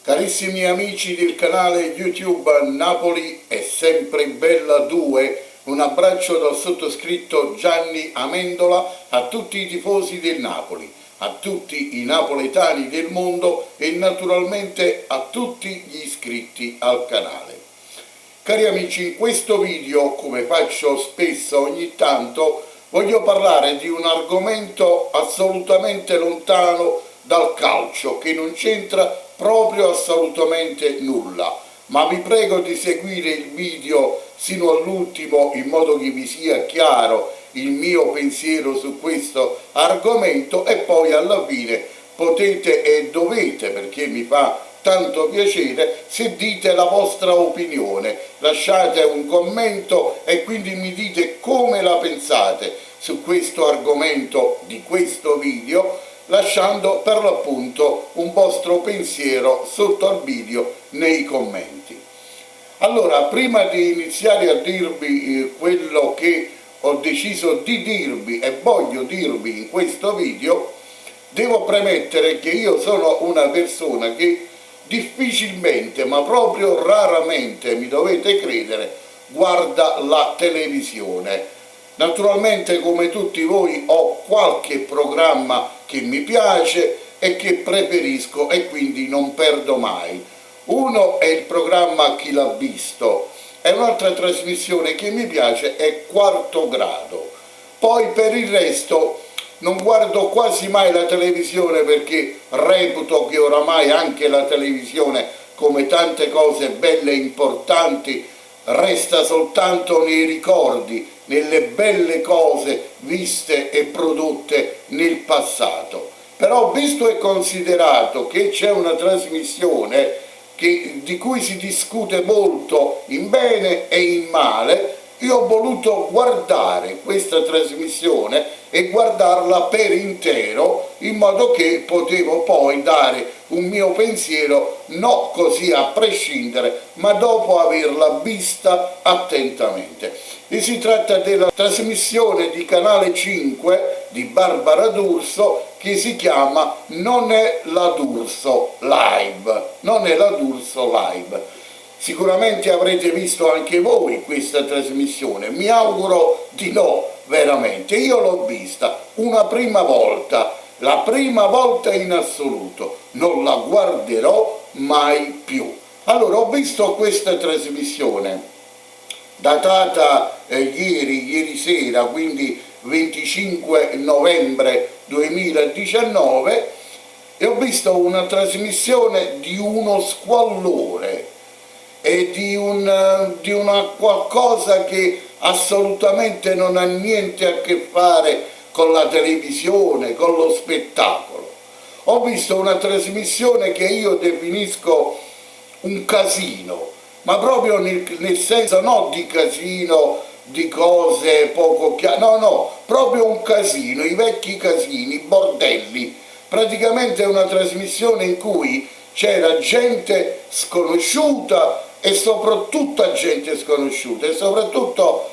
Carissimi amici del canale YouTube Napoli è sempre bella 2, un abbraccio dal sottoscritto Gianni Amendola a tutti i tifosi del Napoli, a tutti i napoletani del mondo e naturalmente a tutti gli iscritti al canale. Cari amici, in questo video, come faccio spesso ogni tanto, voglio parlare di un argomento assolutamente lontano dal calcio, che non c'entra proprio assolutamente nulla, ma vi prego di seguire il video sino all'ultimo in modo che vi sia chiaro il mio pensiero su questo argomento e poi alla fine potete e dovete, perché mi fa tanto piacere, se dite la vostra opinione, lasciate un commento e quindi mi dite come la pensate su questo argomento di questo video, lasciando per l'appunto un vostro pensiero sotto al video nei commenti. Allora, prima di iniziare a dirvi quello che ho deciso di dirvi e voglio dirvi in questo video, devo premettere che io sono una persona che difficilmente, ma proprio raramente, mi dovete credere, guarda la televisione. Naturalmente, come tutti voi, ho qualche programma che mi piace e che preferisco e quindi non perdo mai. Uno è il programma Chi l'ha visto e un'altra trasmissione che mi piace è Quarto Grado. Poi per il resto non guardo quasi mai la televisione perché reputo che oramai anche la televisione, come tante cose belle e importanti, resta soltanto nei ricordi, nelle belle cose viste e prodotte nel passato. Però visto e considerato che c'è una trasmissione di cui si discute molto in bene e in male, io ho voluto guardare questa trasmissione e guardarla per intero, in modo che potevo poi dare un mio pensiero non così a prescindere, ma dopo averla vista attentamente. E si tratta della trasmissione di Canale 5 di Barbara D'Urso che si chiama Non è la D'Urso Live. Non è la D'Urso Live. Sicuramente avrete visto anche voi questa trasmissione, mi auguro di no, veramente. Io l'ho vista una prima volta, la prima volta in assoluto, non la guarderò mai più. Allora, ho visto questa trasmissione datata ieri sera, quindi 25 novembre 2019, e ho visto una trasmissione di uno squallore e di una qualcosa che assolutamente non ha niente a che fare con la televisione, con lo spettacolo. Ho visto una trasmissione che io definisco un casino, ma proprio nel senso non di casino, di cose poco chiare, no, proprio un casino, i vecchi casini, i bordelli. Praticamente è una trasmissione in cui c'era gente sconosciuta e soprattutto gente sconosciuta e soprattutto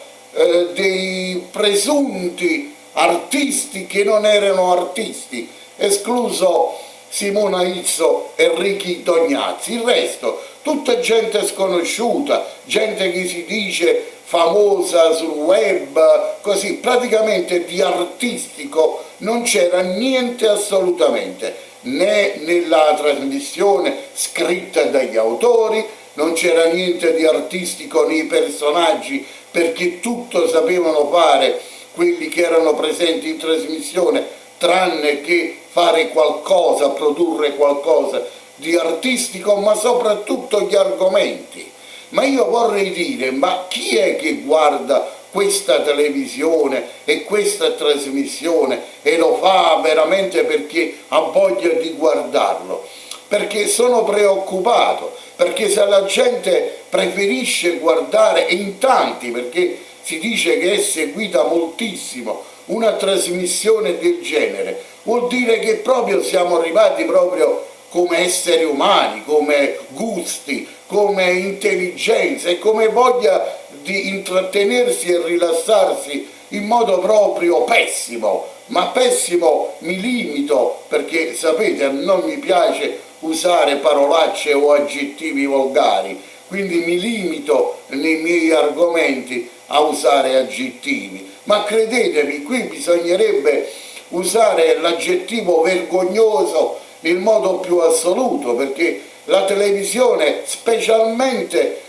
dei presunti artisti che non erano artisti, escluso Simona Izzo e Ricky Tognazzi. Il resto, tutta gente sconosciuta, gente che si dice famosa sul web, così, praticamente di artistico non c'era niente assolutamente, né nella trasmissione scritta dagli autori, non c'era niente di artistico nei personaggi, perché tutto sapevano fare quelli che erano presenti in trasmissione, tranne che fare qualcosa, produrre qualcosa di artistico, ma soprattutto gli argomenti. Ma io vorrei dire, ma chi è che guarda questa televisione e questa trasmissione e lo fa veramente perché ha voglia di guardarlo? Perché sono preoccupato, perché se la gente preferisce guardare, e in tanti, perché si dice che è seguita moltissimo una trasmissione del genere, vuol dire che proprio siamo arrivati proprio come esseri umani, come gusti, come intelligenza e come voglia di intrattenersi e rilassarsi in modo proprio pessimo. Ma pessimo mi limito, perché sapete non mi piace usare parolacce o aggettivi volgari, quindi mi limito nei miei argomenti a usare aggettivi, ma credetemi, qui bisognerebbe usare l'aggettivo vergognoso nel modo più assoluto, perché la televisione, specialmente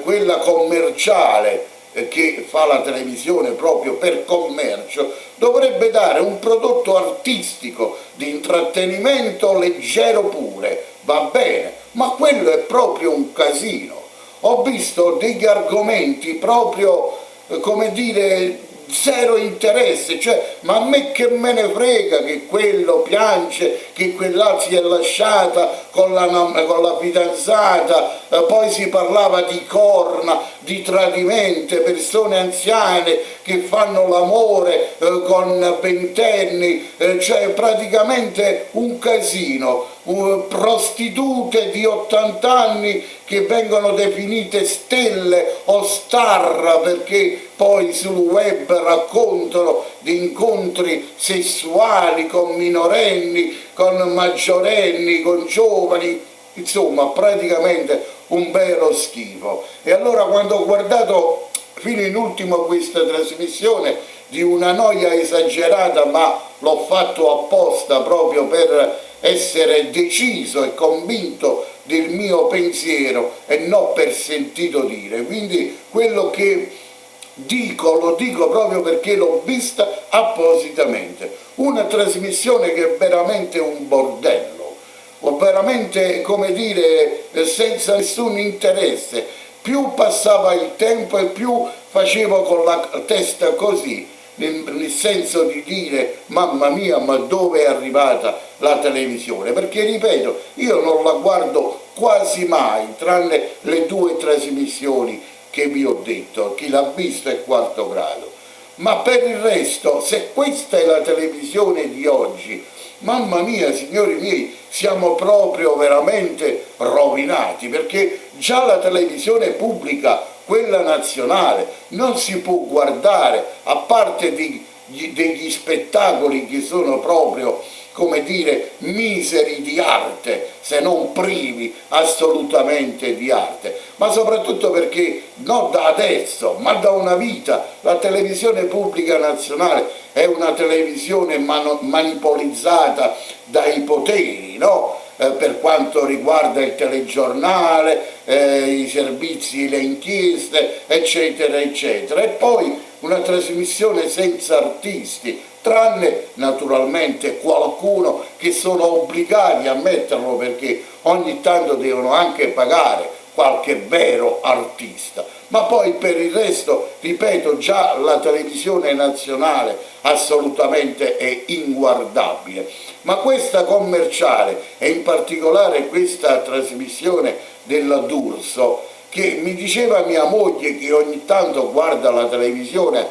quella commerciale, che fa la televisione proprio per commercio, dovrebbe dare un prodotto artistico di intrattenimento leggero pure, va bene, ma quello è proprio un casino. Ho visto degli argomenti proprio, come dire, zero interesse, cioè, ma a me che me ne frega che quello piange, che quella si è lasciata con la fidanzata, poi si parlava di corna, di tradimente, persone anziane che fanno l'amore con ventenni, cioè praticamente un casino, prostitute di 80 anni che vengono definite stelle o star perché poi sul web raccontano di incontri sessuali con minorenni, con maggiorenni, con giovani, insomma praticamente un vero schifo. E allora quando ho guardato fino in ultimo questa trasmissione di una noia esagerata, ma l'ho fatto apposta proprio per essere deciso e convinto del mio pensiero e non per sentito dire, quindi quello che dico lo dico proprio perché l'ho vista appositamente, una trasmissione che è veramente un bordello, o veramente, come dire, senza nessun interesse. Più passava il tempo e più facevo con la testa così, nel senso di dire mamma mia, ma dove è arrivata la televisione? Perché ripeto, io non la guardo quasi mai, tranne le 2 trasmissioni che vi ho detto, chi l'ha visto è quarto grado. Ma per il resto, se questa è la televisione di oggi, mamma mia, signori miei, siamo proprio veramente rovinati, perché già la televisione pubblica, quella nazionale, non si può guardare, a parte degli spettacoli che sono proprio, come dire, miseri di arte, se non privi assolutamente di arte, ma soprattutto perché non da adesso, ma da una vita, la televisione pubblica nazionale è una televisione manipolizzata dai poteri, no? Per quanto riguarda il telegiornale, i servizi, le inchieste, eccetera, eccetera. E poi una trasmissione senza artisti, tranne naturalmente qualcuno che sono obbligati a metterlo perché ogni tanto devono anche pagare qualche vero artista. Ma poi per il resto, ripeto, già la televisione nazionale assolutamente è inguardabile. Ma questa commerciale, e in particolare questa trasmissione della D'Urso, che mi diceva mia moglie che ogni tanto guarda la televisione,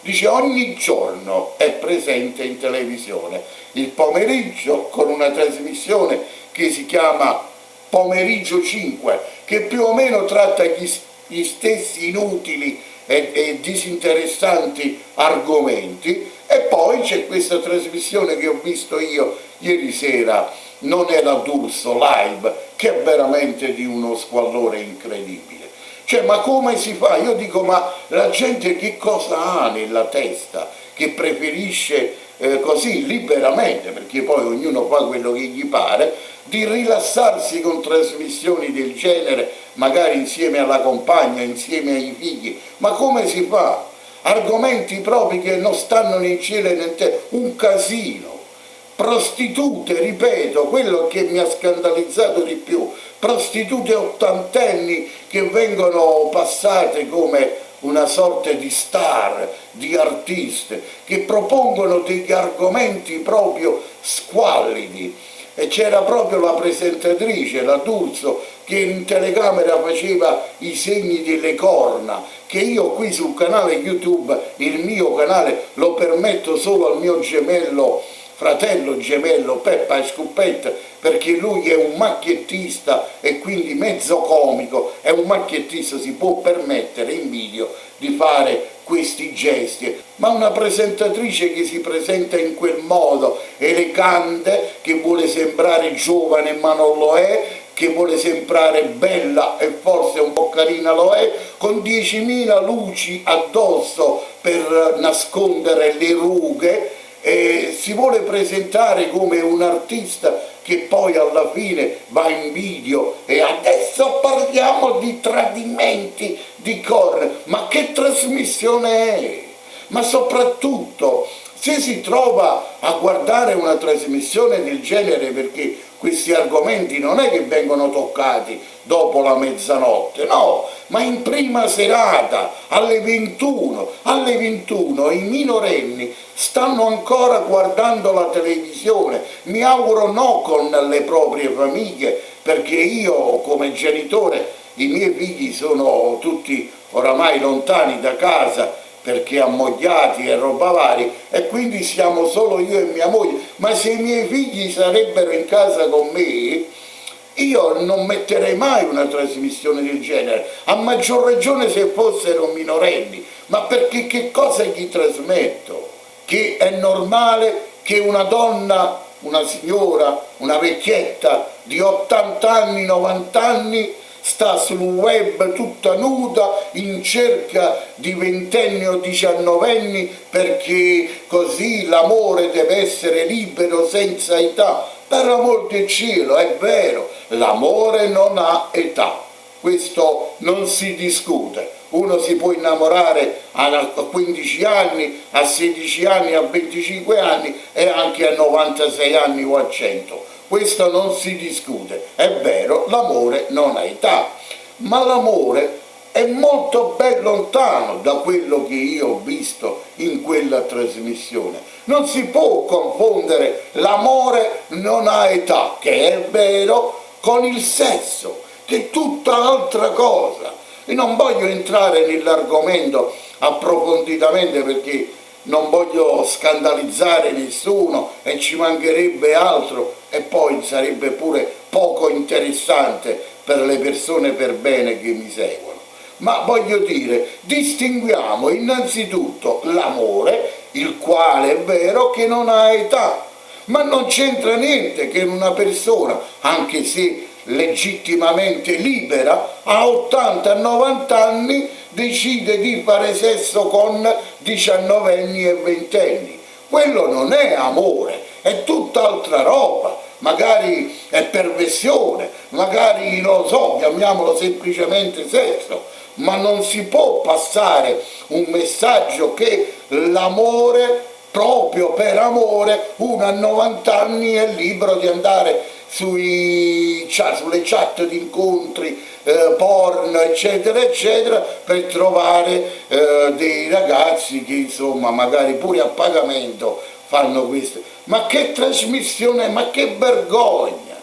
dice ogni giorno è presente in televisione, il pomeriggio con una trasmissione che si chiama Pomeriggio 5, che più o meno tratta gli stessi inutili e disinteressanti argomenti, e poi c'è questa trasmissione che ho visto io ieri sera, Non è la D'Urso Live, che è veramente di uno squallore incredibile. Cioè, ma come si fa? Io dico, ma la gente che cosa ha nella testa che preferisce così liberamente, perché poi ognuno fa quello che gli pare, di rilassarsi con trasmissioni del genere, magari insieme alla compagna, insieme ai figli? Ma come si fa? Argomenti proprio che non stanno né in cielo né in terra, un casino. Prostitute, ripeto, quello che mi ha scandalizzato di più, prostitute ottantenni che vengono passate come una sorta di star, di artiste, che propongono degli argomenti proprio squallidi. E c'era proprio la presentatrice, la D'Urso, che in telecamera faceva i segni delle corna, che io qui sul canale YouTube, il mio canale, lo permetto solo al mio gemello, fratello gemello Peppa Scoppetta, perché lui è un macchiettista e quindi mezzo comico, è un macchiettista, si può permettere in video di fare questi gesti, ma una presentatrice che si presenta in quel modo elegante, che vuole sembrare giovane ma non lo è, che vuole sembrare bella e forse un po' carina lo è, con 10.000 luci addosso per nascondere le rughe, si vuole presentare come un artista che poi alla fine va in video e adesso parliamo di tradimenti di Corre. Ma che trasmissione è? Ma soprattutto, se si trova a guardare una trasmissione del genere, perché questi argomenti non è che vengono toccati dopo la mezzanotte, no, ma in prima serata, alle 21, i minorenni stanno ancora guardando la televisione, mi auguro no con le proprie famiglie, perché io come genitore, i miei figli sono tutti oramai lontani da casa, perché ammogliati e roba vari, e quindi siamo solo io e mia moglie, ma se i miei figli sarebbero in casa con me, io non metterei mai una trasmissione del genere, a maggior ragione se fossero minorenni, ma perché che cosa gli trasmetto? Che è normale che una donna, una signora, una vecchietta di 80 anni, 90 anni, sta sul web tutta nuda in cerca di ventenni o diciannovenni, perché così l'amore deve essere libero senza età. Per l'amor del cielo, è vero, l'amore non ha età, questo non si discute. Uno si può innamorare a 15 anni, a 16 anni, a 25 anni e anche a 96 anni o a 100. Questo non si discute, è vero, l'amore non ha età, ma l'amore è molto ben lontano da quello che io ho visto in quella trasmissione. Non si può confondere l'amore non ha età, che è vero, con il sesso, che è tutta altra cosa. E non voglio entrare nell'argomento approfonditamente perché non voglio scandalizzare nessuno e ci mancherebbe altro, e poi sarebbe pure poco interessante per le persone per bene che mi seguono. Ma voglio dire, distinguiamo innanzitutto l'amore, il quale è vero che non ha età, ma non c'entra niente che una persona, anche se legittimamente libera, a 80-90 anni decide di fare sesso con 19enni e 20enni. Quello non è amore, è tutt'altra roba, magari è perversione, magari non lo so, chiamiamolo semplicemente sesso, ma non si può passare un messaggio che l'amore, proprio per amore, uno a 90 anni è libero di andare sulle chat di incontri, porno, eccetera, eccetera, per trovare dei ragazzi che insomma magari pure a pagamento fanno questo. Ma che trasmissione, ma che vergogna,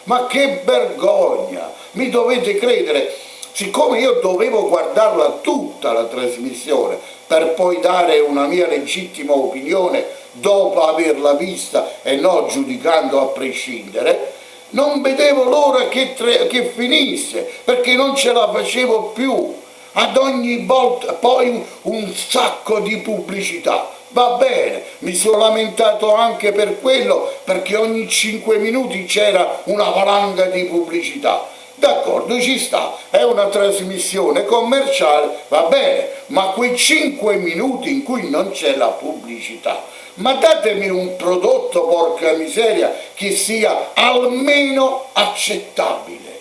ma che vergogna, mi dovete credere. Siccome io dovevo guardarla tutta la trasmissione per poi dare una mia legittima opinione dopo averla vista e non giudicando a prescindere, non vedevo l'ora che finisse, perché non ce la facevo più. Ad ogni volta poi un sacco di pubblicità. Va bene, mi sono lamentato anche per quello, perché ogni 5 minuti c'era una valanga di pubblicità. D'accordo, ci sta, è una trasmissione commerciale, va bene, ma quei 5 minuti in cui non c'è la pubblicità, ma datemi un prodotto, porca miseria, che sia almeno accettabile.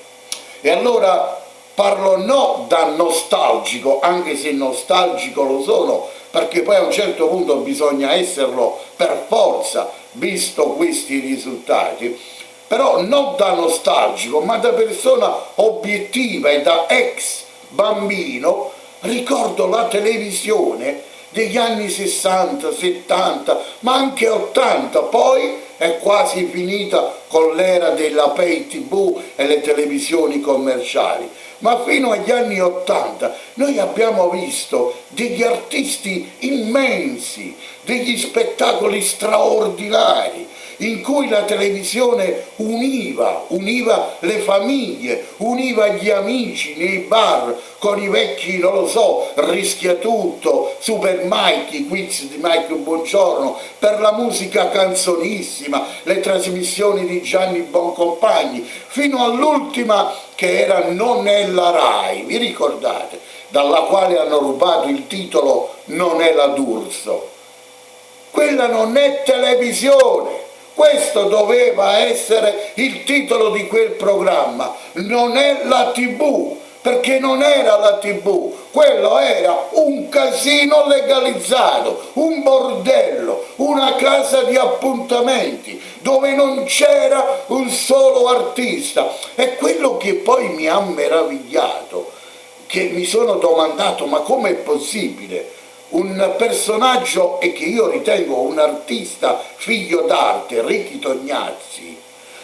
E allora parlo no da nostalgico, anche se nostalgico lo sono, perché poi a un certo punto bisogna esserlo per forza, visto questi risultati, però non da nostalgico, ma da persona obiettiva e da ex bambino. Ricordo la televisione degli anni 60, 70, ma anche 80, poi è quasi finita con l'era della pay tv e le televisioni commerciali, ma fino agli anni 80 noi abbiamo visto degli artisti immensi, degli spettacoli straordinari. in cui la televisione univa le famiglie, univa gli amici nei bar con i vecchi, non lo so, Rischiatutto, Super Mike, i quiz di Mike Buongiorno, per la musica canzonissima, le trasmissioni di Gianni Boncompagni, fino all'ultima che era Non è la Rai, vi ricordate? Dalla quale hanno rubato il titolo Non è la D'Urso. Quella non è televisione, questo doveva essere il titolo di quel programma, non è la TV, perché non era la TV, quello era un casino legalizzato, un bordello, una casa di appuntamenti dove non c'era un solo artista. E quello che poi mi ha meravigliato, che mi sono domandato, ma com'è possibile un personaggio, e che io ritengo un artista figlio d'arte, Ricky Tognazzi,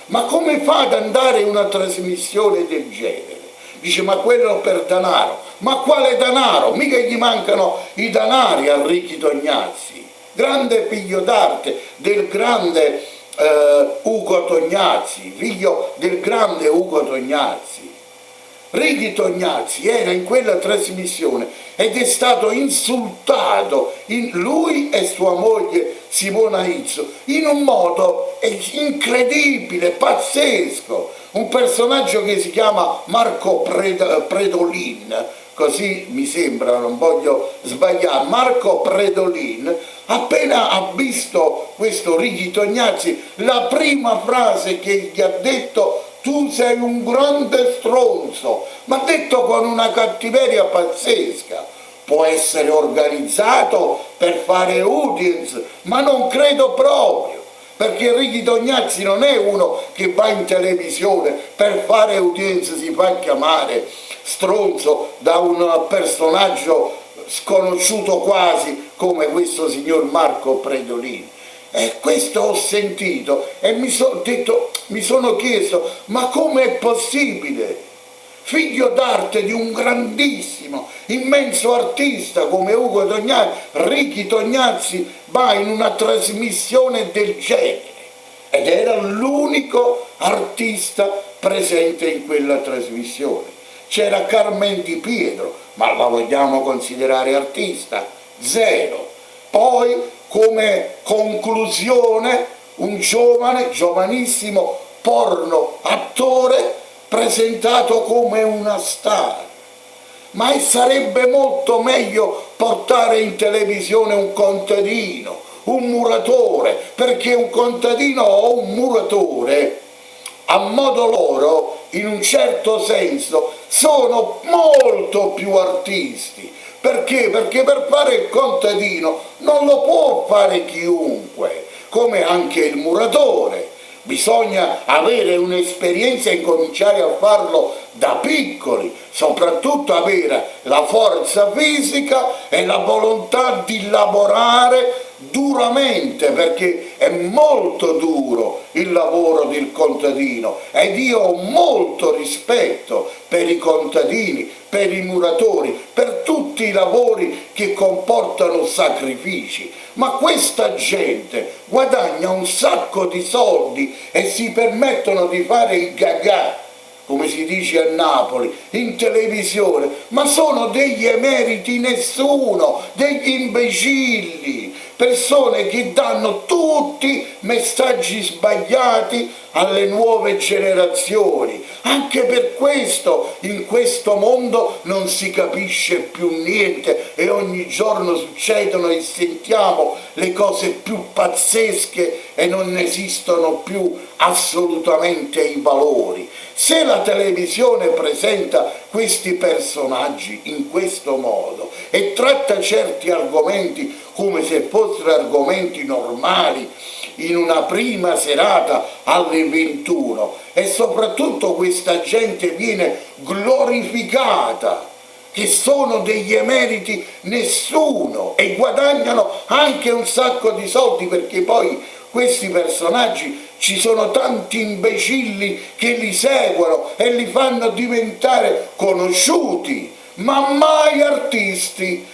ma come fa ad andare in una trasmissione del genere? Dice, ma quello per denaro. Ma quale denaro? Mica gli mancano i denari a Ricky Tognazzi, grande figlio d'arte del grande Ugo Tognazzi, figlio del grande Ugo Tognazzi. Ricky Tognazzi era in quella trasmissione ed è stato insultato, lui e sua moglie Simona Izzo, in un modo incredibile, pazzesco. Un personaggio che si chiama Marco Predolin, così mi sembra, non voglio sbagliare, Marco Predolin, appena ha visto questo Ricky Tognazzi, la prima frase che gli ha detto: tu sei un grande stronzo, ma detto con una cattiveria pazzesca. Può essere organizzato per fare audience, ma non credo proprio, perché Ricky Tognazzi non è uno che va in televisione per fare audience, si fa chiamare stronzo da un personaggio sconosciuto quasi come questo signor Marco Predolini. E questo ho sentito e mi sono chiesto, ma com'è possibile? Figlio d'arte di un grandissimo, immenso artista come Ugo Tognazzi, Ricky Tognazzi va in una trasmissione del genere ed era l'unico artista presente in quella trasmissione. C'era Carmen Di Pietro, ma la vogliamo considerare artista? Zero. Poi, come conclusione, un giovanissimo porno attore presentato come una star. Ma sarebbe molto meglio portare in televisione un contadino, un muratore, perché un contadino o un muratore, a modo loro, in un certo senso, sono molto più artisti. Perché? Perché per fare il contadino non lo può fare chiunque, come anche il muratore. Bisogna avere un'esperienza e cominciare a farlo da piccoli, soprattutto avere la forza fisica e la volontà di lavorare duramente, perché è molto duro il lavoro del contadino ed io ho molto rispetto per i contadini, per i muratori, per tutti i lavori che comportano sacrifici. Ma questa gente guadagna un sacco di soldi e si permettono di fare i gagà, come si dice a Napoli, in televisione, ma sono degli emeriti nessuno, degli imbecilli, persone che danno tutti messaggi sbagliati alle nuove generazioni. Anche per questo in questo mondo non si capisce più niente e ogni giorno succedono e sentiamo le cose più pazzesche e non esistono più assolutamente i valori. Se la televisione presenta questi personaggi in questo modo e tratta certi argomenti come se fossero argomenti normali in una prima serata alle 21 e soprattutto questa gente viene glorificata, che sono degli emeriti nessuno e guadagnano anche un sacco di soldi, perché poi questi personaggi ci sono tanti imbecilli che li seguono e li fanno diventare conosciuti, ma mai artisti,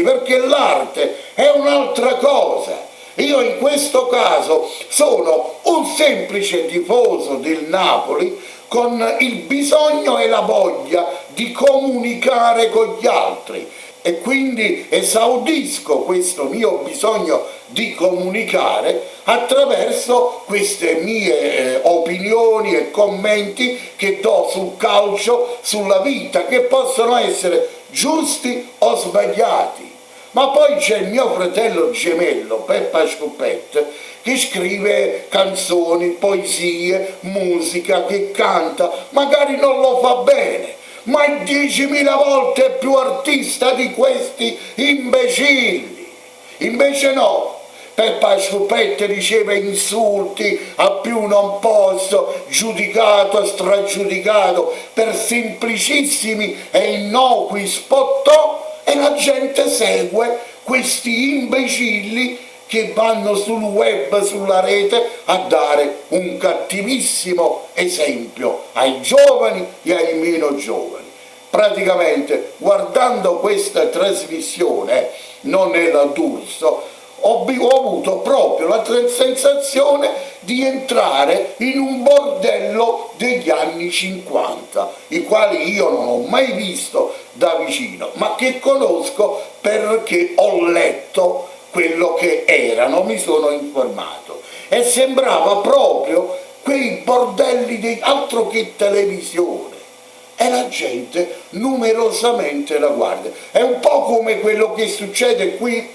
perché l'arte è un'altra cosa. Io in questo caso sono un semplice tifoso del Napoli con il bisogno e la voglia di comunicare con gli altri e quindi esaudisco questo mio bisogno di comunicare attraverso queste mie opinioni e commenti che do sul calcio, sulla vita, che possono essere giusti o sbagliati. Ma poi c'è il mio fratello gemello, Peppa Scoupette, che scrive canzoni, poesie, musica, che canta, magari non lo fa bene, ma è 10.000 volte più artista di questi imbecilli. Invece no, Peppa Scoupette riceve insulti a più non posso, giudicato, stragiudicato, per semplicissimi e innocui spot, e la gente segue questi imbecilli che vanno sul web, sulla rete, a dare un cattivissimo esempio ai giovani e ai meno giovani. Praticamente, guardando questa trasmissione, non è la D'Urso, ho avuto proprio la sensazione di entrare in un bordello degli anni 50, i quali io non ho mai visto da vicino, ma che conosco perché ho letto quello che erano, mi sono informato, e sembrava proprio quei bordelli di altro che televisione. E la gente numerosamente la guarda. È un po' come quello che succede qui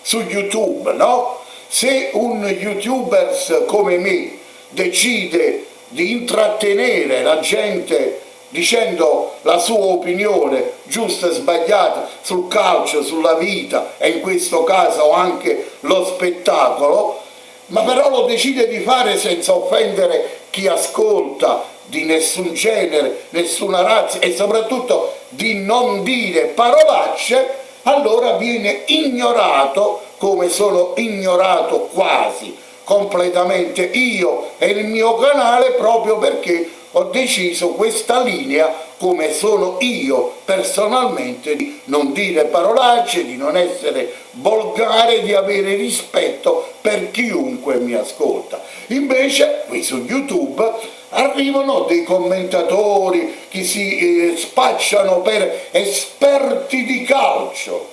su YouTube, no? Se un YouTuber come me decide di intrattenere la gente dicendo la sua opinione giusta e sbagliata sul calcio, sulla vita e in questo caso anche lo spettacolo, ma però lo decide di fare senza offendere chi ascolta, di nessun genere, nessuna razza e soprattutto di non dire parolacce, allora viene ignorato, come sono ignorato quasi completamente io e il mio canale, proprio perché ho deciso questa linea, come sono io personalmente, di non dire parolacce, di non essere volgare, di avere rispetto per chiunque mi ascolta. Invece qui su YouTube arrivano dei commentatori che si spacciano per esperti di calcio.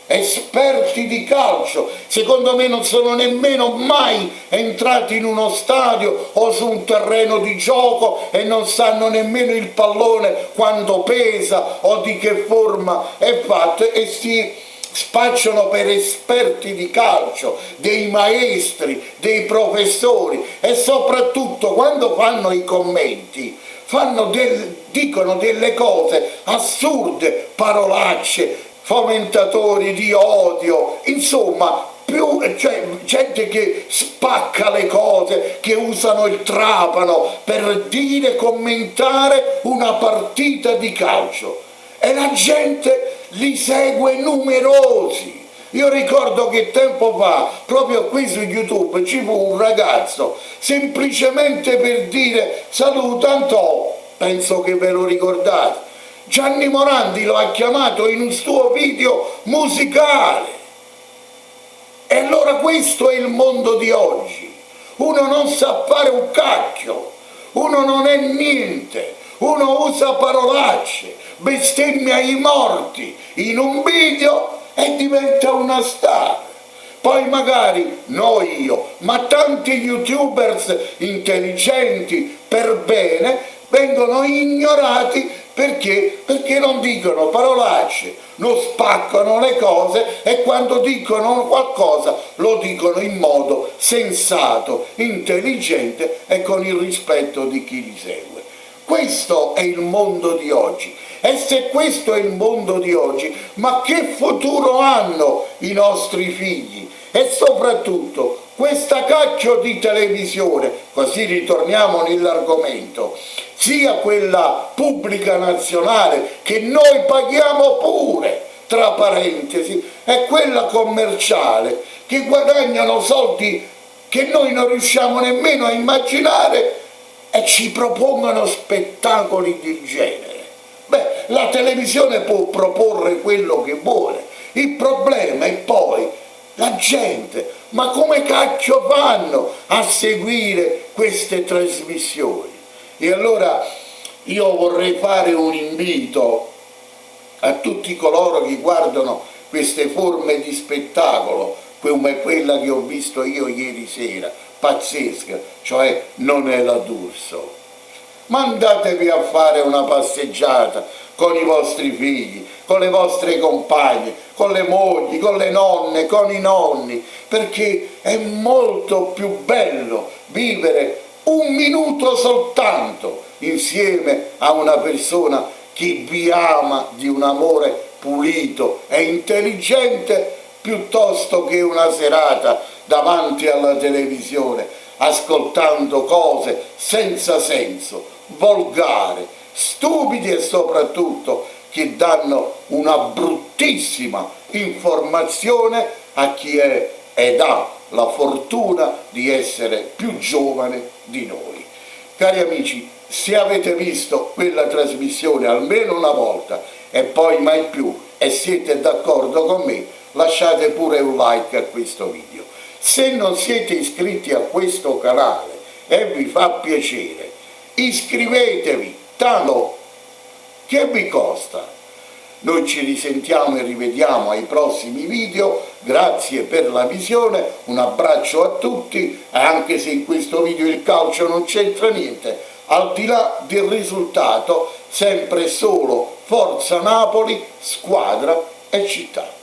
Esperti di calcio, secondo me non sono nemmeno mai entrati in uno stadio o su un terreno di gioco e non sanno nemmeno il pallone quanto pesa o di che forma è fatto, e si spacciano per esperti di calcio, dei maestri, dei professori, e soprattutto quando fanno i commenti dicono delle cose assurde, parolacce, fomentatori di odio, insomma gente che spacca le cose, che usano il trapano per dire, commentare una partita di calcio, e la gente li segue numerosi. Io ricordo che tempo fa, proprio qui su YouTube, ci fu un ragazzo, semplicemente per dire saluta Antò, penso che ve lo ricordate, Gianni Morandi lo ha chiamato in un suo video musicale. E allora questo è il mondo di oggi. Uno non sa fare un cacchio, uno non è niente, uno usa parolacce, bestemmia i morti in un video e diventa una star. Poi magari, non io, ma tanti youtubers intelligenti per bene vengono ignorati perché non dicono parolacce, non spaccano le cose, e quando dicono qualcosa lo dicono in modo sensato, intelligente e con il rispetto di chi li segue. Questo è il mondo di oggi. E se questo è il mondo di oggi, ma che futuro hanno i nostri figli? E soprattutto questa cacchio di televisione, così ritorniamo nell'argomento, sia quella pubblica nazionale, che noi paghiamo pure, tra parentesi, e quella commerciale, che guadagnano soldi che noi non riusciamo nemmeno a immaginare e ci propongono spettacoli del genere. Beh, la televisione può proporre quello che vuole, il problema è poi la gente, ma come cacchio fanno a seguire queste trasmissioni? E allora io vorrei fare un invito a tutti coloro che guardano queste forme di spettacolo, come quella che ho visto io ieri sera, pazzesca, cioè non è la D'Urso. Ma andatevi a fare una passeggiata con i vostri figli, con le vostre compagne, con le mogli, con le nonne, con i nonni, perché è molto più bello vivere un minuto soltanto insieme a una persona che vi ama di un amore pulito e intelligente, piuttosto che una serata davanti alla televisione ascoltando cose senza senso, volgari, stupidi e soprattutto che danno una bruttissima informazione a chi è ed ha la fortuna di essere più giovane di noi. Cari amici, se avete visto quella trasmissione almeno una volta e poi mai più e siete d'accordo con me, lasciate pure un like a questo video. Se non siete iscritti a questo canale e vi fa piacere, iscrivetevi, tanto che vi costa? Noi ci risentiamo e rivediamo ai prossimi video, grazie per la visione, un abbraccio a tutti, anche se in questo video il calcio non c'entra niente, al di là del risultato, sempre solo Forza Napoli, squadra e città.